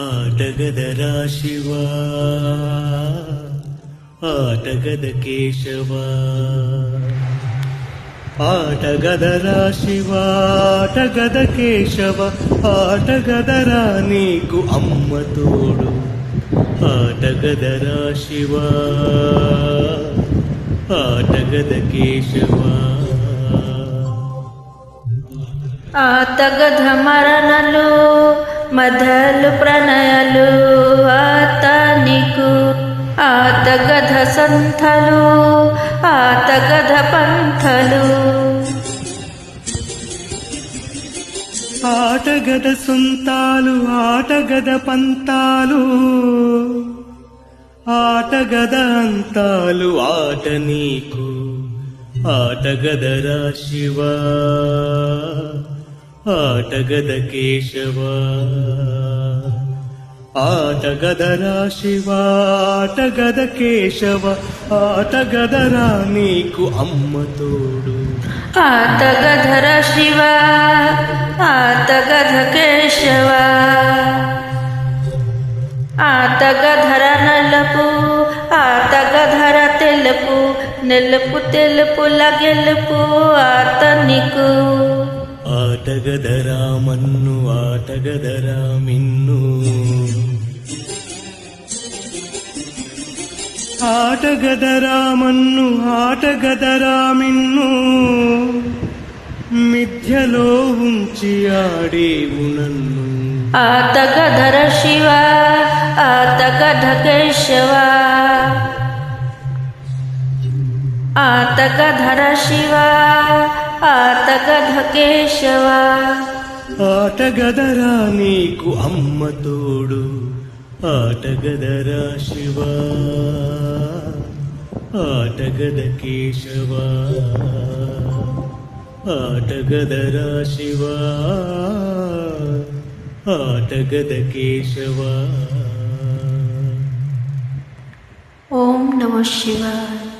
ಆಟಗದರ ಶಿವ ಆಟಗದ ಕೇಶವ ಆಟಗದರ ಶಿವ ಆಟಗದ ಕೇಶವ ಆಟಗದರ నీకు అమ్మ తోడు ఆటగదర శివ ఆటగద కేశవ ఆతగధ మరణలు మధలు ప్రణయలు ఆత నీకు ఆతగధ సంథలు ఆతగధ పంథలు ఆటగద సొంతాలు ఆటగద పంతాలు ఆటగద అంతాలు ఆట నీకు ఆటగదర శివ ఆటగద కేశవ ఆటగదర శివ ఆటగద కేశవ ఆటగదర నీకు అమ్మ తోడు ఆతగధర శివ ఆతగధ కేశవ ఆతగధర నలుపు ఆతగధర తెలుపు నెలుపు తెలుపుల గెలుపు ఆత నీకు ఆటగదరా మన్ను ఆటగదరా మిన్ను ఆటగదరా మన్ను ఆటగదరా మిన్ను మిథ్యలో ఉంచి ఆడేవు నన్ను ఆతగధర శివ ఆతగధ కేశవ ఆతగధర శివ ఆతగధ కేశవ ఆటగదరా నీకు అమ్మ తోడు ఆటగదరా శివ ఆటగద కేశవ ఆటగదరా శివ ఆటగద కేశవ. ఓం నమః శివాయ.